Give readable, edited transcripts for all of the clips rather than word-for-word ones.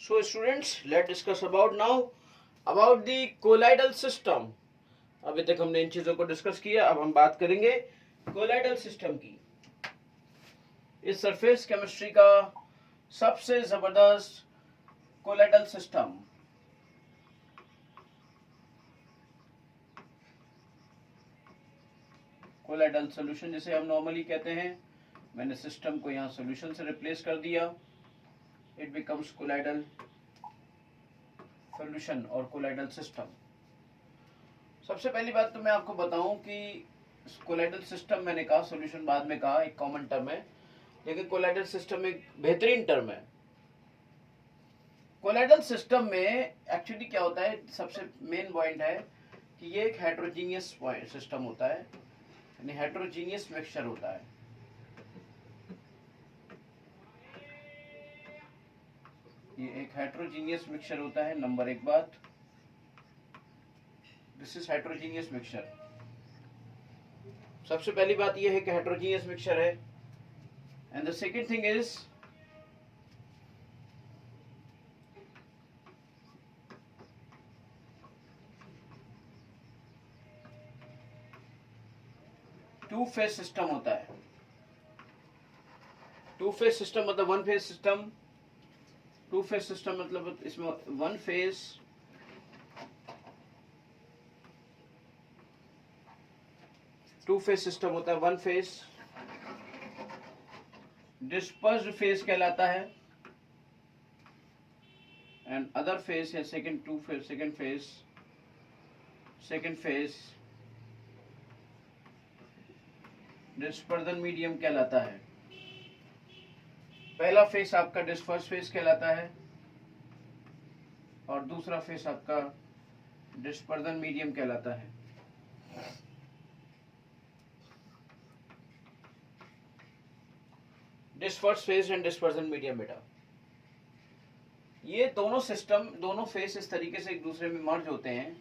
So students, let's discuss about now about the colloidal system. अभी तक हमने इन चीजों को डिस्कस किया, अब हम बात करेंगे कोलाइडल सिस्टम की। इस सरफेस केमिस्ट्री का सबसे जबरदस्त कोलाइडल सिस्टम। कोलाइडल सॉल्यूशन जिसे हम नॉर्मली कहते हैं, मैंने सिस्टम को यहाँ सॉल्यूशन से रिप्लेस कर दिया। इट बिकम्स कोलाइडल सॉल्यूशन और कोलाइडल सिस्टम। सबसे पहली बात तो मैं आपको बताऊं कि कोलाइडल सिस्टम मैंने कहा, सॉल्यूशन बाद में कहा, एक कॉमन टर्म है, लेकिन कोलाइडल सिस्टम एक बेहतरीन टर्म है। कोलाइडल सिस्टम में एक्चुअली क्या होता है, सबसे मेन पॉइंट है कि ये एक हेट्रोजीनियस सिस्टम होता है, यानी हेट्रोजीनियस मिक्सचर होता है। ये एक हेट्रोजीनियस मिक्सचर होता है, नंबर एक बात। This is heterogeneous mixture. सबसे पहली बात यह है कि हेट्रोजीनियस मिक्सचर है। And the second thing is to phase system होता है। टू फेज सिस्टम मतलब one phase system. To phase system मतलब इसमें वन फेज सिस्टम होता है। वन फेज डिस्पर्स्ड फेज कहलाता है, एंड अदर फेज है सेकंड फेज डिस्पर्जन मीडियम कहलाता है। पहला फेज आपका डिस्पर्स फेज कहलाता है और दूसरा फेज आपका डिस्पर्जन मीडियम कहलाता है। Disperse phase and dispersion medium बेटा, ये दोनों सिस्टम, दोनों फेज इस तरीके से एक दूसरे में मर्ज होते हैं,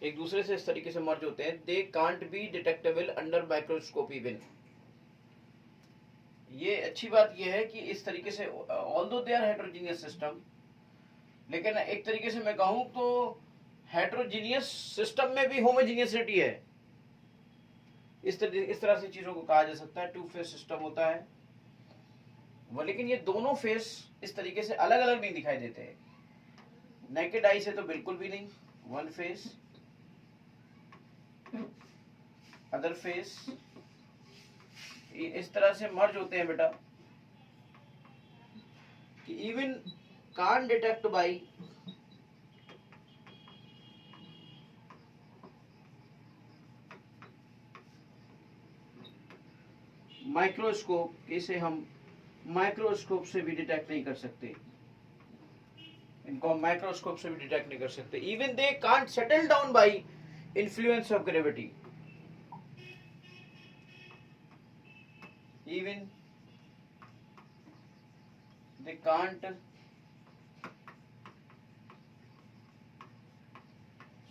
एक दूसरे से इस तरीके से मर्ज होते हैं। They can't be detectable under microscope even. ये अच्छी बात यह है कि इस तरीके से although they are heterogeneous system, लेकिन एक तरीके से मैं कहूं तो हेट्रोजीनियस सिस्टम में भी होमोजीनियसिटी है। इस तरह से चीजों को कहा जा सकता है। टू फेज सिस्टम होता है वो, लेकिन ये दोनों फेज इस तरीके से अलग अलग नहीं दिखाई देते हैं। नेकेड आई से तो बिल्कुल भी नहीं। वन फेज, अदर फेज, इस तरह से मर्ज होते हैं बेटा कि even can detect by microscope, इसे हम माइक्रोस्कोप से भी डिटेक्ट नहीं कर सकते, इनको हम माइक्रोस्कोप से भी डिटेक्ट नहीं कर सकते। Even they can't settle down by influence of gravity. Even they can't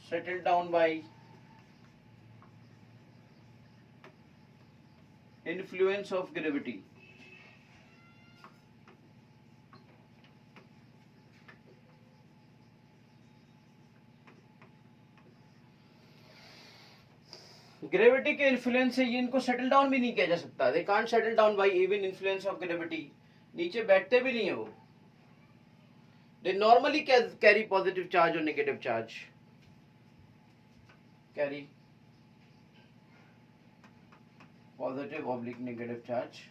settle down by influence of gravity. Gravity के इन्फ्लुएंस से ये इनको सेटल डाउन भी नहीं किया जा सकता। They can't settle down by even influence of gravity. नीचे बैठते भी नहीं है वो। They normally carry positive charge और negative charge, carry positive oblique negative charge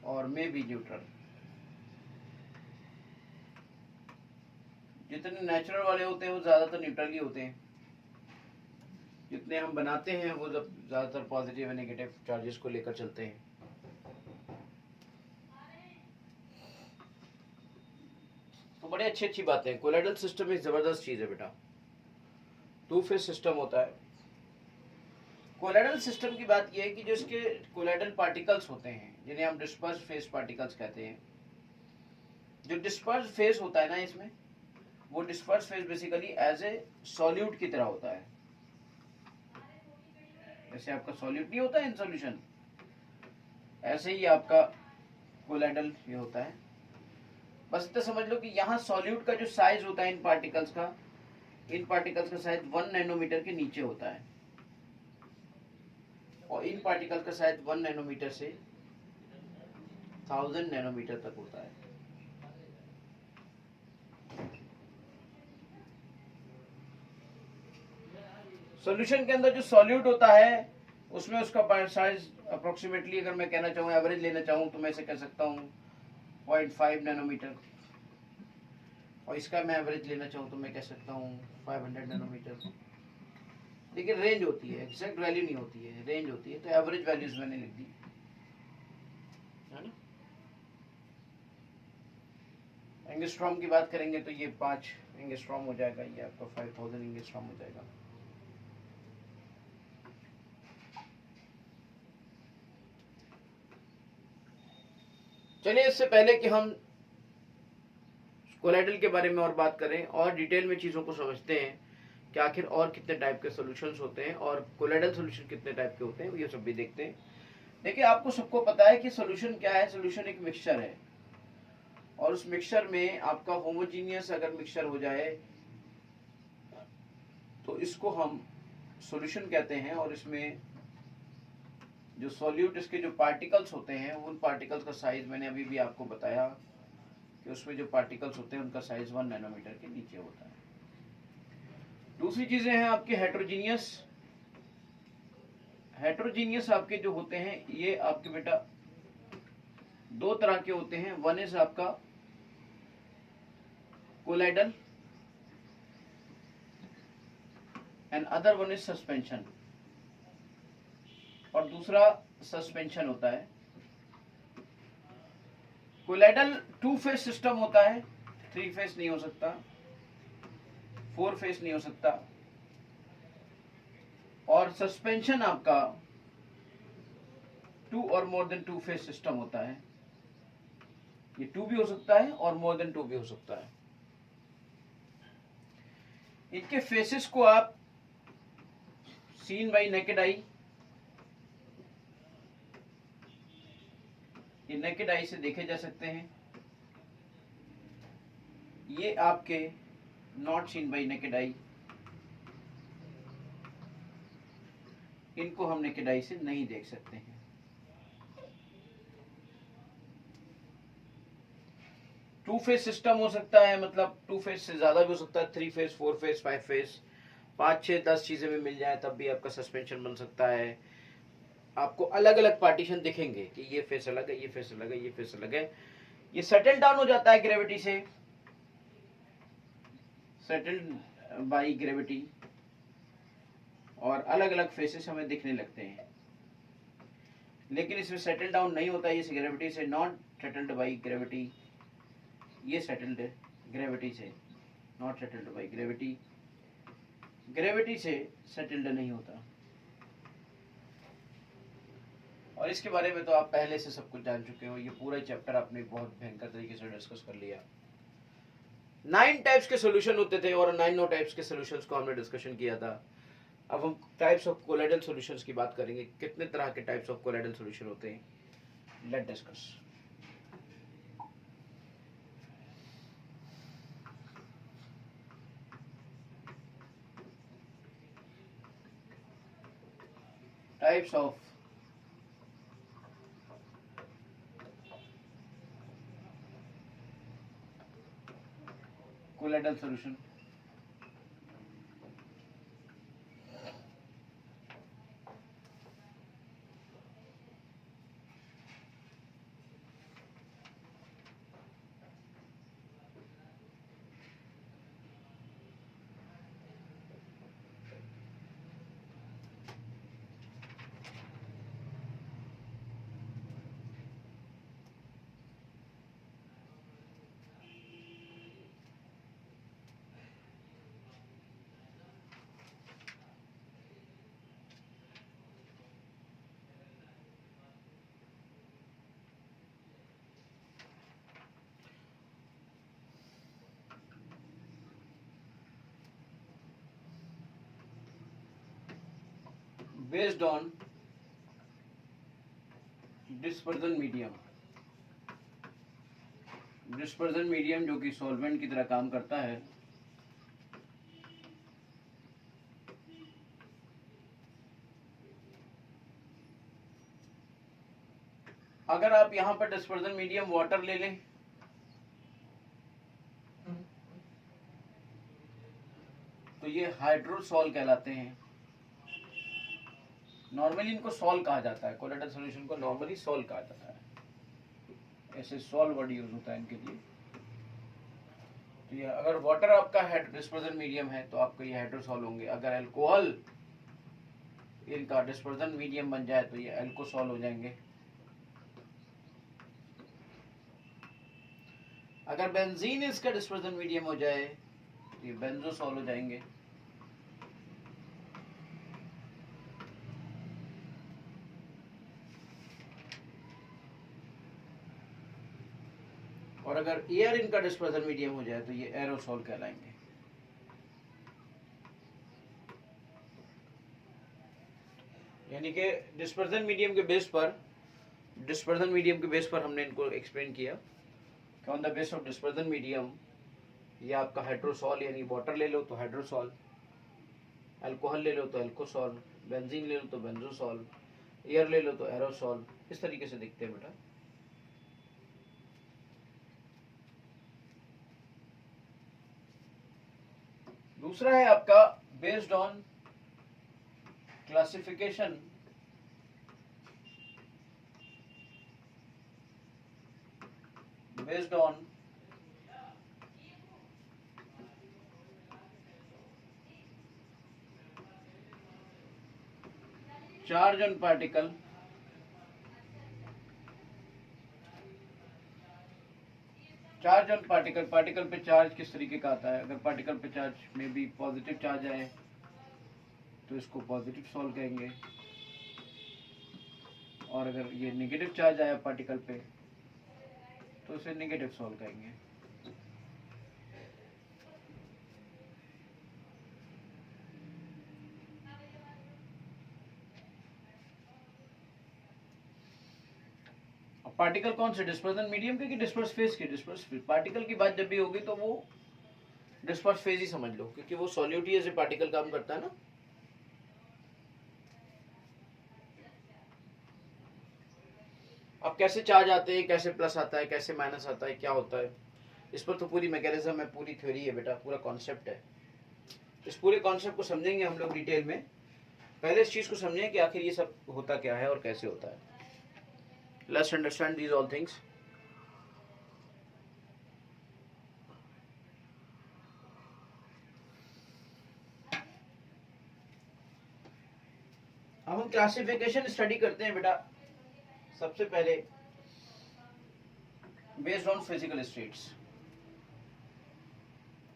और मे बी न्यूट्रल। जितने नेचुरल वाले होते हैं वो ज्यादातर न्यूट्रल ही होते हैं। जितने हम बनाते हैं वो ज्यादातर पॉजिटिव और नेगेटिव चार्जेस को लेकर चलते हैं। तो बड़ी अच्छी अच्छी बातें हैं। कोलाइडल सिस्टम एक जबरदस्त चीज है बेटा। टू फेज सिस्टम होता है। कोलाइडल सिस्टम की बात यह है कि जो इसके कोलाइडल पार्टिकल्स होते हैं, जिन्हें हम डिस्पर्स फेज पार्टिकल्स कहते हैं, जो डिस्पर्स फेज होता है ना इसमें, वो disperse phase basically as a solute की तरह होता है। जैसे आपका सॉल्यूट नहीं होता इन सॉल्यूशन, ऐसे ही आपका कोलाइडल ये होता है। बस इतना समझ लो कि यहाँ सॉल्यूट का जो साइज होता है इन पार्टिकल्स का साइज 1 नैनोमीटर के नीचे होता है, और इन पार्टिकल्स का साइज 1 नैनोमीटर से 1000 नैनोमीटर तक होता है। सॉल्यूशन के अंदर जो सॉल्यूट होता है उसमें उसका साइज अप्रोक्सीमेटली, अगर मैं कहना चाहूँ एवरेज लेना चाहूँ तो मैं इसे कह सकता हूँ 0.5 नैनोमीटर, और इसका मैं एवरेज लेना चाहूँ तो मैं कह सकता हूँ 500 नैनोमीटर। लेकिन रेंज होती है, एग्जैक्ट वैल्यू नहीं होती है, रेंज होती है, तो एवरेज वैल्यूज मैंने लिख दी है ना। एंगस्ट्रॉम की बात करेंगे तो ये 5 एंगस्ट्रॉम हो जाएगा, ये आपका 5000 एंगस्ट्रॉम हो जाएगा। चलिए इससे पहले कि हम कोलाइडल के बारे में और बात करें और डिटेल में चीज़ों को समझते हैं कि आखिर और कितने टाइप के सॉल्यूशंस होते हैं और कोलाइडल सॉल्यूशन कितने टाइप के होते हैं, ये सब भी देखते हैं। देखिए आपको सबको पता है कि सॉल्यूशन क्या है। सॉल्यूशन एक मिक्सचर है, और उस मिक्सचर में आपका होमोजीनियस अगर मिक्सचर हो जाए तो इसको हम सॉल्यूशन कहते हैं। और इसमें जो सॉल्यूट, इसके जो पार्टिकल्स होते हैं, उन पार्टिकल्स का साइज मैंने अभी भी आपको बताया कि उसमें जो पार्टिकल्स होते हैं उनका साइज 1 नैनोमीटर के नीचे होता है। दूसरी चीजें हैं आपके हेट्रोजीनियस। हेट्रोजीनियस आपके जो होते हैं ये आपके बेटा दो तरह के होते हैं। वन इज आपका colloidal and other one is suspension, और दूसरा सस्पेंशन होता है। कोलाइडल 2 फेज सिस्टम होता है, 3 फेज नहीं हो सकता, 4 फेज नहीं हो सकता। और सस्पेंशन आपका 2 और मोर देन 2 फेज सिस्टम होता है। ये 2 भी हो सकता है और मोर देन 2 भी हो सकता है। इनके फेसेस को आप सीन बाई नेकेड आई, ये नेकेड आई से देखे जा सकते हैं। ये आपके not seen by naked eye, इनको हम नेकेड आई से नहीं देख सकते हैं। टू फेज सिस्टम हो सकता है, मतलब 2 फेज से ज्यादा भी हो सकता है, 3 फेज, 4 फेज, 5 फेज, 5, 6, 10 चीजें भी मिल जाए तब भी आपका सस्पेंशन बन सकता है। आपको अलग अलग पार्टीशन दिखेंगे कि ये फेस अलग है, ये फेस अलग है, ये फेस अलग है। ये सेटल डाउन हो जाता है ग्रेविटी से, सेटल्ड बाई ग्रेविटी, और अलग अलग फेसेस हमें दिखने लगते हैं। लेकिन इसमें सेटल डाउन नहीं होता है इस ग्रेविटी से, नॉट सेटल्ड बाई ग्रेविटी। ये सेटल्ड है ग्रेविटी से, not settled by gravity. Gravity से सेटल्ड नहीं होता। और इसके बारे में तो आप पहले से सब कुछ जान चुके हो, ये पूरा चैप्टर आपने बहुत भयंकर तरीके से डिस्कस कर लिया। 9 टाइप्स के सॉल्यूशन होते थे और 9 टाइप्स के सॉल्यूशंस को हमने डिस्कशन किया था। अब हम टाइप्स ऑफ कोलाइडल सॉल्यूशंस की बात करेंगे, कितने तरह के टाइप्स ऑफ कोलाइडल सॉल्यूशन होते हैं, let discuss. Types of colloidal solution. Based on dispersion medium, dispersion medium जो कि सॉल्वेंट की तरह काम करता है, अगर आप यहां पर डिस्पर्जन मीडियम वाटर ले लें तो ये हाइड्रोसॉल कहलाते हैं। नॉर्मली इनको सॉल कहा जाता है, कोलाइडल सॉल्यूशन को नॉर्मली सॉल कहा जाता है, ऐसे सॉल वर्ड यूज होता है इनके लिए। तो ये अगर वाटर आपका डिस्पर्जन मीडियम है तो आपका ये हाइड्रोसॉल होंगे। अगर अल्कोहल इनका डिस्पर्जन मीडियम बन जाए तो ये अल्कोसॉल हो जाएंगे। अगर बेंजीन इसका डिस्पर्जन मीडियम हो जाए तो ये बेंजोसॉल हो जाएंगे। और अगर एयर इनका डिस्पर्जन मीडियम हो जाए तो ये एरोसॉल कहलाएंगे। यानी कि डिस्पर्जन मीडियम के बेस पर हमने इनको एक्सप्लेन किया कि on the base of dispersion medium ये आपका हाइड्रोसॉल यानी वाटर ले लो तो हाइड्रोसॉल, अल्कोहल ले लो तो अल्कोसॉल, बेंजीन ले लो तो बेंजोसॉल, एयर ले लो तो एरोसॉल, इस तरीके से दिखते हैं बेटा। दूसरा है आपका based on classification based on charge on particle, particle पे चार्ज किस तरीके का आता है। अगर पार्टिकल पे चार्ज में भी पॉजिटिव चार्ज आए तो इसको पॉजिटिव सॉल कहेंगे, और अगर ये नेगेटिव चार्ज आया पार्टिकल पे तो इसे नेगेटिव सॉल कहेंगे। पार्टिकल कौन से, डिस्पर्जन मीडियम के कि डिस्पर्स फेज के? डिस्पर्स पार्टिकल की बात जब भी होगी तो वो डिस्पर्स फेज ही समझ लो, क्योंकि वो सॉल्यूटी एज ए पार्टिकल काम करता है ना। अब कैसे चार्ज आते हैं, कैसे प्लस आता है, कैसे माइनस आता है, क्या होता है, इस पर तो पूरी मैकेनिज्म है, पूरी थ्योरी है बेटा, पूरा कॉन्सेप्ट है। इस पूरे कॉन्सेप्ट को समझेंगे हम लोग डिटेल में। पहले इस चीज को समझें कि आखिर ये सब होता क्या है और कैसे होता है। Let's understand these all things. अब हम क्लासिफिकेशन स्टडी करते हैं बेटा। सबसे पहले बेस्ड ऑन फिजिकल स्टेट्स।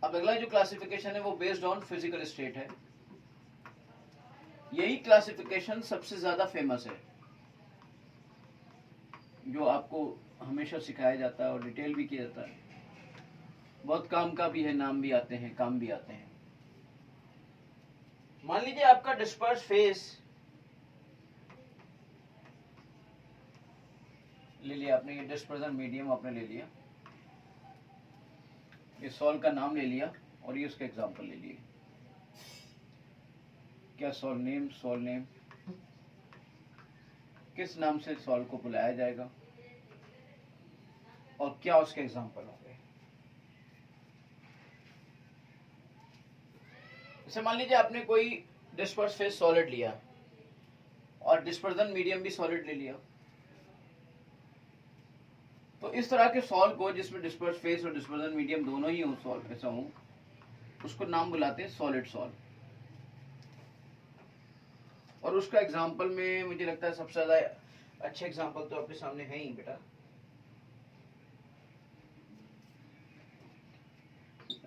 अब अगला जो क्लासिफिकेशन है वो बेस्ड ऑन फिजिकल स्टेट है। यही क्लासिफिकेशन सबसे ज्यादा फेमस है, जो आपको हमेशा सिखाया जाता है और डिटेल भी किया जाता है। बहुत काम का भी है, नाम भी आते हैं, काम भी आते हैं। मान लीजिए आपका डिस्पर्स फेज ले लिया आपने, ये डिस्पर्जन मीडियम आपने ले लिया, ये सॉल का नाम ले लिया और ये उसका एग्जांपल ले लिए। क्या सॉल नेम किस नाम से सॉल को बुलाया जाएगा और क्या उसके एग्जांपल होंगे। जैसे मान लीजिए आपने कोई डिस्पर्स फेज सॉलिड लिया और डिस्पर्जन मीडियम भी सॉलिड ले लिया, तो इस तरह के सॉल को जिसमें डिस्पर्स फेज और डिस्पर्जन मीडियम दोनों ही हो, सॉल ऐसा हो, उसको नाम बुलाते हैं सॉलिड सॉल। और उसका एग्जांपल में मुझे लगता है सबसे ज्यादा अच्छे एग्जांपल तो आपके सामने है ही बेटा।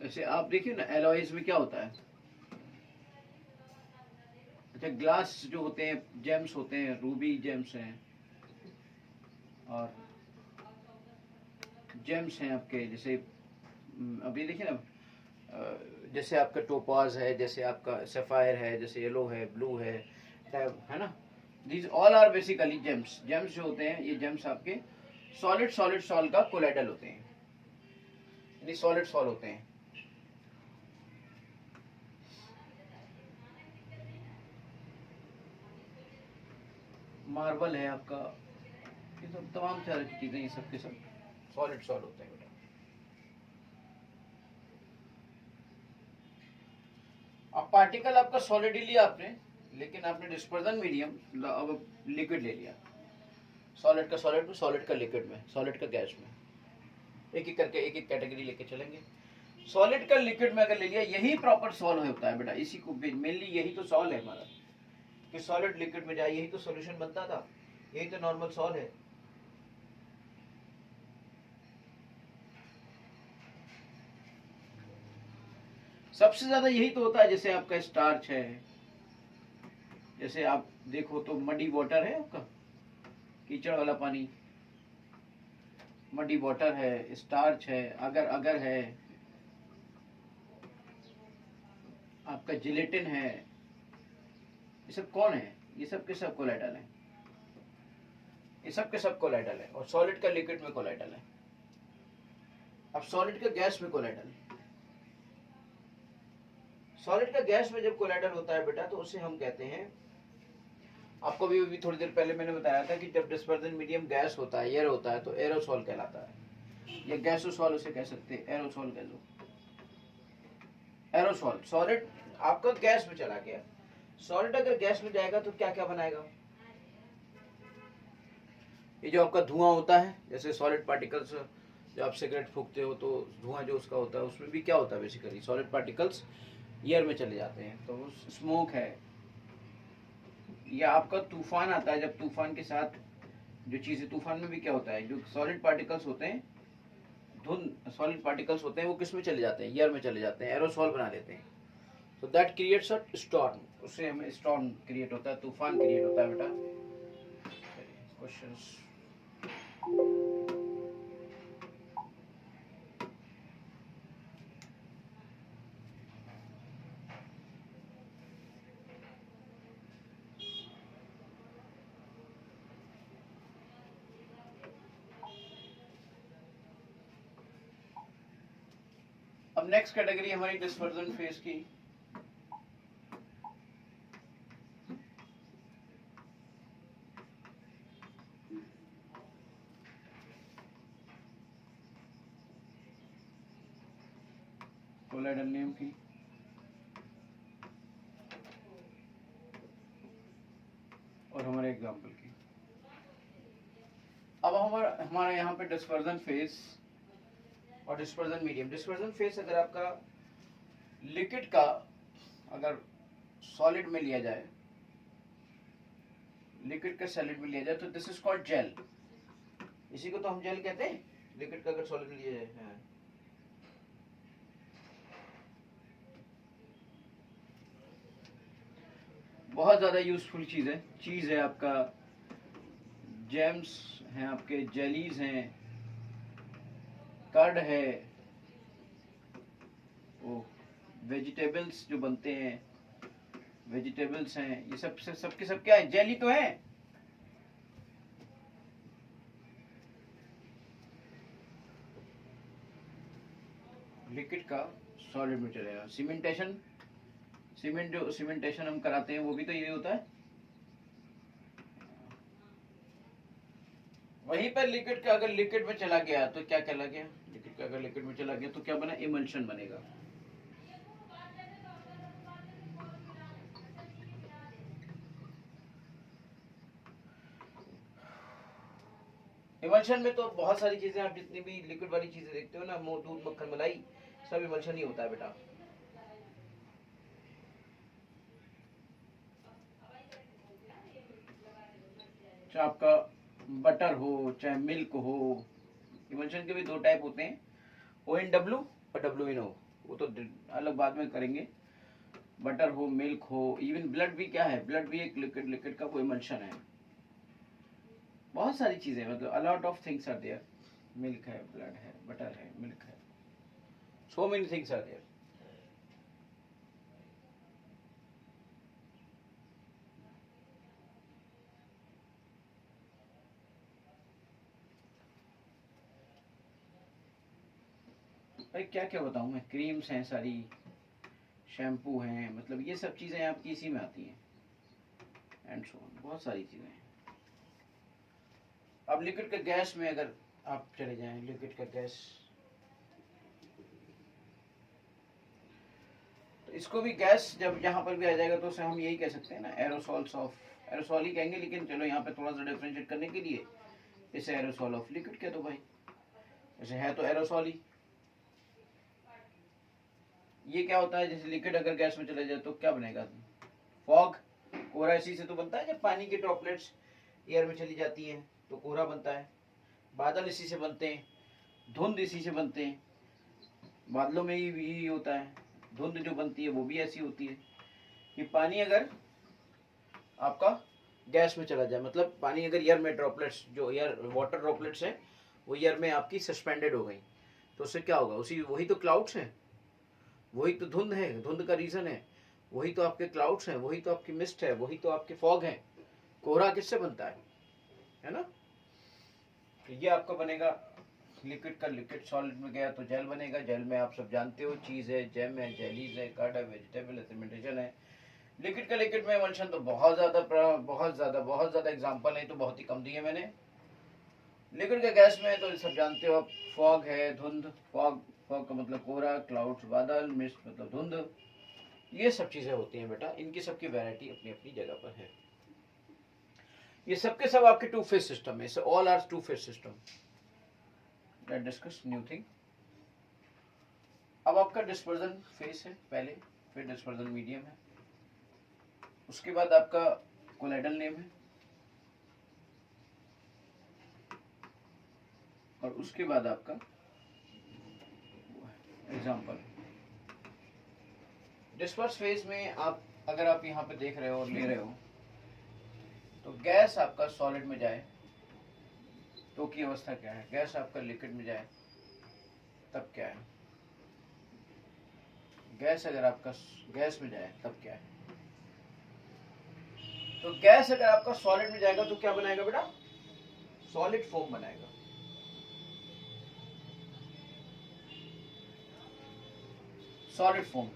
ऐसे आप देखिए ना, एलॉयज में क्या होता है। अच्छा, ग्लास जो होते हैं, जेम्स होते हैं, रूबी जेम्स हैं और जेम्स हैं आपके, जैसे अभी देखिए ना, जैसे आपका टोपाज है, जैसे आपका सफायर है, जैसे येलो है, ब्लू है ना। These all are basically gems. Gems जो होते हैं, ये जेम्स आपके सॉलिड सॉल का कोलाइडल होते हैं। यानी सॉलिड सॉल्व होते हैं। मार्बल है आपका, ये सब तमाम तरह की चीजें, ये सब के सब सॉलिड सॉल्व होते हैं बेटा। अब पार्टिकल आपका सॉलिड ही लिया आपने, लेकिन आपने डिस्पर्जन मीडियम अब लिक्विड ले लिया, सॉलिड का सॉलिड में, सॉलिड का लिक्विड में, सॉलिड का गैस में, एक एक करके एक एक कैटेगरी लेके चलेंगे। सॉलिड का लिक्विड में अगर ले लिया, यही प्रॉपर सॉल्व होता है बेटा, इसी को मेनली यही तो सॉल्व है हमारा, कि सॉलिड लिक्विड में जाए, यही तो सॉल्यूशन बनता था, यही तो नॉर्मल सॉल्व है। सबसे ज्यादा यही तो होता है, जैसे आपका स्टार्च है, जैसे आप देखो तो मडी वाटर है आपका, कीचड़ वाला पानी, मडी वाटर है, स्टार्च है, अगर अगर है आपका, जिलेटिन है, ये सब कौन है? ये सब के सब कोलाइडल है, ये सब के सब कोलाइडल है, और सॉलिड का लिक्विड में कोलाइडल है। अब सॉलिड का गैस में कोलाइडल, सॉलिड का गैस में जब कोलाइडल होता है बेटा, तो उसे हम कहते हैं, आपको भी थोड़ी देर पहले मैंने बताया था कि जब डिस्पर्जन मीडियम गैस होता है, एयर होता है, तो एरोसॉल कहलाता है, या गैसोसॉल उसे कह सकते हैं, एरोसॉल कह लो, एरोसॉल। सॉलिड आपका गैस में चला गया, सॉलिड अगर गैस में जाएगा तो क्या क्या बनाएगा? ये जो आपका धुआं होता है, जैसे सॉलिड पार्टिकल्स, जब आप सिगरेट फूकते हो तो धुआं जो उसका होता है, उसमें भी क्या होता है? बेसिकली सॉलिड पार्टिकल्स एयर में चले जाते हैं, तो वो स्मोक है। या आपका तूफान आता है, जब तूफान के साथ जो चीजें, तूफान में भी क्या होता है, जो सॉलिड पार्टिकल्स होते हैं, धुंध सॉलिड पार्टिकल्स होते हैं, वो किस में चले जाते हैं? एयर में चले जाते हैं, एरोसॉल बना देते हैं, तो दैट क्रिएट्स अ स्टॉर्म, उससे हमें स्टॉर्म क्रिएट होता है, तूफान क्रिएट होता है बेटा। क्वेश्चंस, अब नेक्स्ट कैटेगरी हमारी डिस्पर्जन फेज की, कोलाइडल नियम की, और हमारे एग्जाम्पल की। अब हमारा यहाँ पे डिस्पर्जन फेज और डिस्पर्जन मीडियम। डिस्पर्जन फेज अगर आपका लिक्विड का अगर सॉलिड में लिया जाए, लिक्विड का सॉलिड में लिया जाए, तो दिस इज कॉल्ड जेल, इसी को तो हम जेल कहते हैं, लिक्विड का अगर सॉलिड में लिया जाए। हाँ। बहुत ज्यादा यूजफुल चीज है आपका, जैम्स हैं आपके, जेलीज हैं, कर्ड है, वो वेजिटेबल्स जो बनते हैं, वेजिटेबल्स हैं, ये सबके सब क्या है? जेली तो है। लिक्विड का सॉलिड में चलेगा। सीमेंटेशन, जो सीमेंटेशन हम कराते हैं, वो भी तो ये होता है। वहीं पर लिक्विड का अगर लिक्विड में चला गया तो क्या कहला गया? लिक्विड का अगर लिक्विड में चला गया तो क्या बना? इमल्शन बनेगा। इमल्शन में तो बहुत सारी चीजें, आप जितनी भी लिक्विड वाली चीजें देखते हो ना, दूध, मक्खन, मलाई, सब इमल्शन ही होता है बेटा। चाहे आपका बटर हो, चाहे मिल्क हो, इमल्शन के भी दो टाइप होते हैं, ONW और WNO, वो तो अलग बाद में करेंगे। बटर हो, मिल्क हो, इवन ब्लड भी क्या है? ब्लड भी एक लिक्विड का कोई इमल्शन है। बहुत सारी चीजें, मतलब a lot of things are there. Milk है, ब्लड है, बटर है, मिल्क है, so many things are there. भाई क्या क्या बताऊँ मैं, क्रीम्स हैं सारी, शैम्पू हैं, मतलब ये सब चीज़ें आपकी इसी में आती हैं, एंड सो ऑन, बहुत सारी चीज़ें हैं। अब लिक्विड का गैस में अगर आप चले जाएं, लिक्विड का गैस, तो इसको भी गैस जब यहाँ पर भी आ जाएगा तो उसे हम यही कह सकते हैं ना, एरोसॉल्स ऑफ, एरोसॉल ही कहेंगे, लेकिन चलो यहाँ पे थोड़ा सा डिफ्रेंशिएट करने के लिए इसे एरोसॉल ऑफ लिक्विड कह दो भाई, जैसे है तो एरोसॉल ही। ये क्या होता है, जैसे लिक्विड अगर गैस में चले जाए तो क्या बनेगा, फॉग, कोहरा इसी से तो बनता है, जब पानी की ड्रॉपलेट्स एयर में चली जाती हैं तो कोहरा बनता है, बादल इसी से बनते हैं, धुंध इसी से बनते हैं, बादलों में ही यही होता है, धुंध जो बनती है वो भी ऐसी होती है कि पानी अगर आपका गैस में चला जाए, मतलब पानी अगर एयर में ड्रॉपलेट्स, जो एयर वाटर ड्रॉपलेट्स है वो एयर में आपकी सस्पेंडेड हो गई, तो उससे क्या होगा, उसी वही तो क्लाउड्स हैं, वही तो धुंध है, धुंध का रीजन है, वही तो आपके क्लाउड्स हैं, वही तो आपकी मिस्ट है, वही तो आपके फॉग है। कोहरा किससे बनता है ना। तो ये आपका बनेगा लिक्विड का, लिक्विड सॉलिड में गया तो जेल बनेगा, जेल में आप सब जानते हो चीज़ है, जेम है, जेलीज है, कर्ड है, वेजिटेबल है, fermentation है। लिक्विड का लिक्विड में एमल्शन तो बहुत ज़्यादा एग्जांपल है, तो बहुत ही कम दिए मैंने। लिक्विड का गैस में तो सब जानते हो आप, फॉग है, धुंध, फॉग, फॉग का मतलब कोहरा, क्लाउड्स बादल, मिस्ट मतलब धुंध, ये सब चीज़ें होती हैं बेटा, इनकी सबकी वैरायटी अपनी अपनी जगह पर है। ये सबके सब आपके टू फेज सिस्टम है, all are two phase system. Let's discuss new thing. अब आपका डिस्पर्जन फेज है पहले, फिर डिस्पर्जन मीडियम है, उसके बाद आपका कोलाइडल नेम है, और उसके बाद आपका एग्जाम्पल। डिस्पर्स फेज में आप अगर आप यहाँ पे देख रहे हो और ले रहे हो, तो गैस आपका सॉलिड में जाए तो की अवस्था क्या है, गैस आपका लिक्विड में जाए तब क्या है, गैस अगर आपका गैस में जाए तब क्या है। तो गैस अगर आपका सॉलिड में जाएगा तो क्या बनाएगा बेटा, सॉलिड फोम बनाएगा। सॉलिड फोम,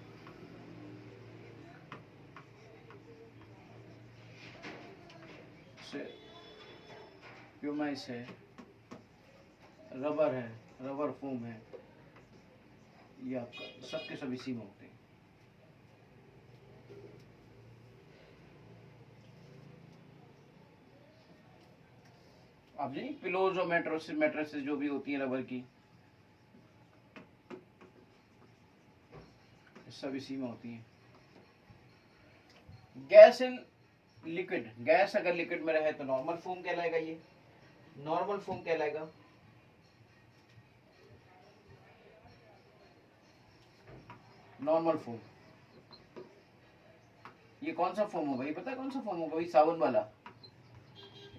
प्यूमाइस है, रबर है, रबर फोम है, ये आपका सबके सब इसी में होते हैं। आप जी पिलोज और मैट्रेसेस जो भी होती है रबर की, सब इसी में होती है। गैस इन लिक्विड, गैस अगर लिक्विड में रहे तो नॉर्मल फॉर्म कहलाएगा, ये नॉर्मल फॉर्म कहलाएगा। नॉर्मल फॉर्म, ये कौन सा फॉर्म होगा, ये पता है कौन सा फॉर्म होगा, वही साबुन वाला,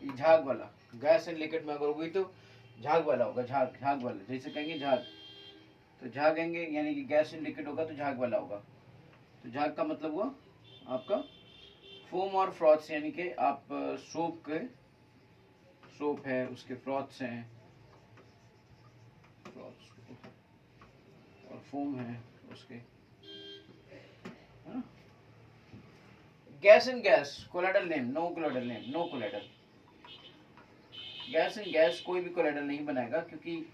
ये झाग वाला। गैस एंड लिक्विड में अगर होगी तो झाग वाला होगा, झाग, झाग वाला, जैसे कहेंगे झाग, तो झाग कहेंगे, यानी कि गैस एंड लिक्विड होगा तो झाग वाला होगा। तो झाग का मतलब हुआ आपका फोम और फ्रॉथ्स, यानी कि आप सोप के, सोप है उसके फ्रॉथ्स हैं, फ्रॉथ्स और फोम है उसके, gas and gas, colloidal name, no colloidal name, no colloidal. Gas and gas कोई भी कोलाइडल नहीं बनाएगा, क्योंकि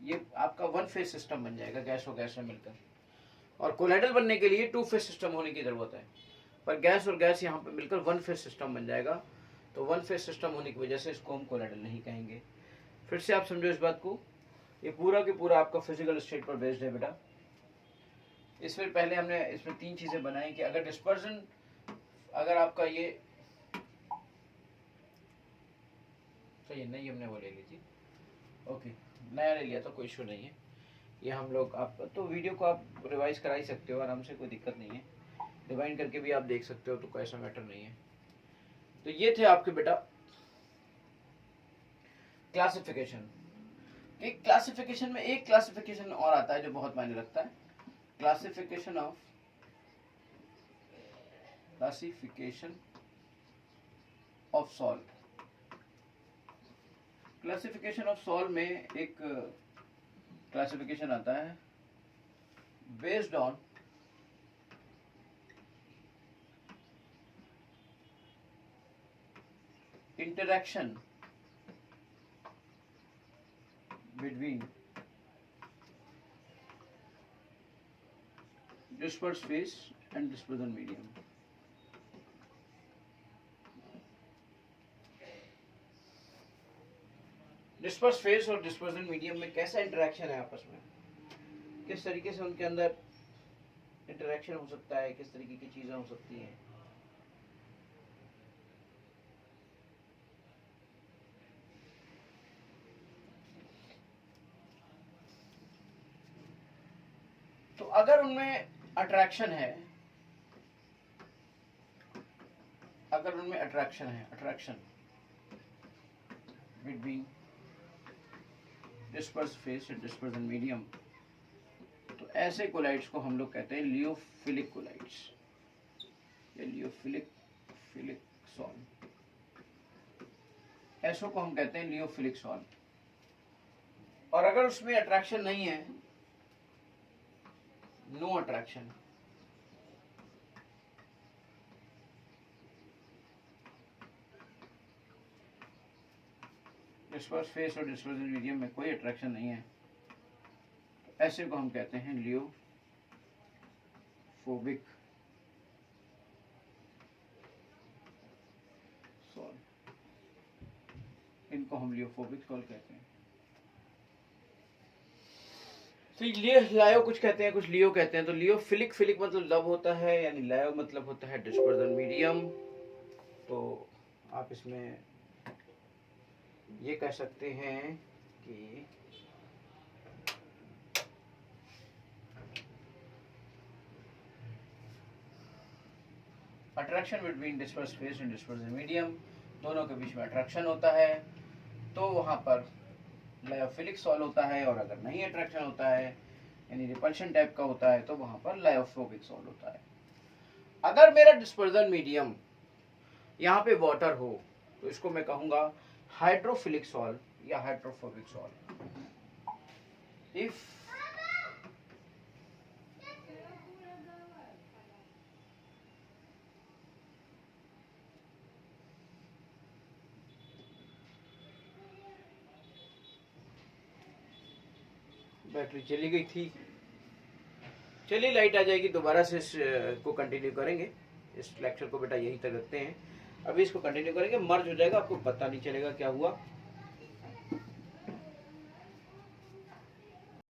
ये आपका वन फेज सिस्टम बन जाएगा गैस और गैस में मिलकर, और कोलाइडल बनने के लिए टू फेज सिस्टम होने की जरूरत है, पर गैस और गैस यहाँ पे मिलकर वन फेज सिस्टम बन जाएगा, तो वन फेज सिस्टम होने की वजह से इसको हम कोलाइडल नहीं कहेंगे। फिर से आप समझो इस बात को, ये पूरा के पूरा आपका फिजिकल स्टेट पर बेस्ड है बेटा। इसमें पहले हमने इसमें तीन चीजें बनाई कि अगर डिस्पर्जन, अगर आपका ये सही नहीं, हमने वो ले ली थी, ओके, नया ले लिया तो कोई इशू नहीं है, ये हम लोग, आप तो वीडियो को आप रिवाइज करा ही सकते हो आराम से, कोई दिक्कत नहीं है, डिवाइन करके भी आप देख सकते हो, तो कोई ऐसा मैटर नहीं है। तो ये थे आपके बेटा क्लासिफिकेशन। एक क्लासिफिकेशन में एक क्लासिफिकेशन और आता है जो बहुत मायने रखता है, classification of salt. Classification of salt में एक क्लासिफिकेशन आता है based on interaction between dispersed phase and dispersion medium. Disperse phase और डिस्पर्जन मीडियम में कैसा इंटरेक्शन है आपस में, किस तरीके से उनके अंदर इंटरेक्शन हो सकता है, किस तरीके की चीजें हो सकती हैं। तो अगर उनमें अट्रैक्शन है, attraction between disperse phase and dispersion medium, तो ऐसे कोलाइड्स को हम लोग कहते हैं लियोफिलिक कोलाइड्स या लियोफिलिक सॉल्ट। ऐसो को हम कहते हैं लियोफिलिक सॉल्ट। और अगर उसमें अट्रैक्शन नहीं है, नो अट्रैक्शन, डिस्पर्स फेस और डिस्पर्जन मीडियम में कोई अट्रैक्शन नहीं है, तो ऐसे को हम कहते हैं लियोफोबिक सॉल्ट। इनको हम लियोफोबिक सॉल्ट कहते हैं। तो ये लायो कुछ कहते हैं, कुछ लियो कहते हैं। तो लियोफिलिक, फिलिक मतलब लब होता है, यानी लायो मतलब होता है डिस्पर्जन मीडियम। तो आप इसमें ये कह सकते हैं कि attraction between disperse phase and dispersion medium, दोनों के बीच में अट्रैक्शन होता है तो वहां पर लायोफिलिक सॉल्ट होता है, और अगर नहीं अट्रैक्शन होता है यानी रिपल्शन टाइप का होता है तो वहां पर लायोफोबिक सॉल्ट होता है। अगर मेरा डिस्पर्जन मीडियम यहाँ पे वाटर हो तो इसको मैं कहूंगा हाइड्रोफिलिक सॉल्ट या हाइड्रोफोबिक सॉल्ट। इफ बैटरी चली गई थी, चलिए लाइट आ जाएगी, दोबारा से इसको कंटिन्यू करेंगे। इस लेक्चर को बेटा यहीं तक रखते हैं, अभी इसको कंटिन्यू करेंगे, मर्ज हो जाएगा, आपको पता नहीं चलेगा क्या हुआ।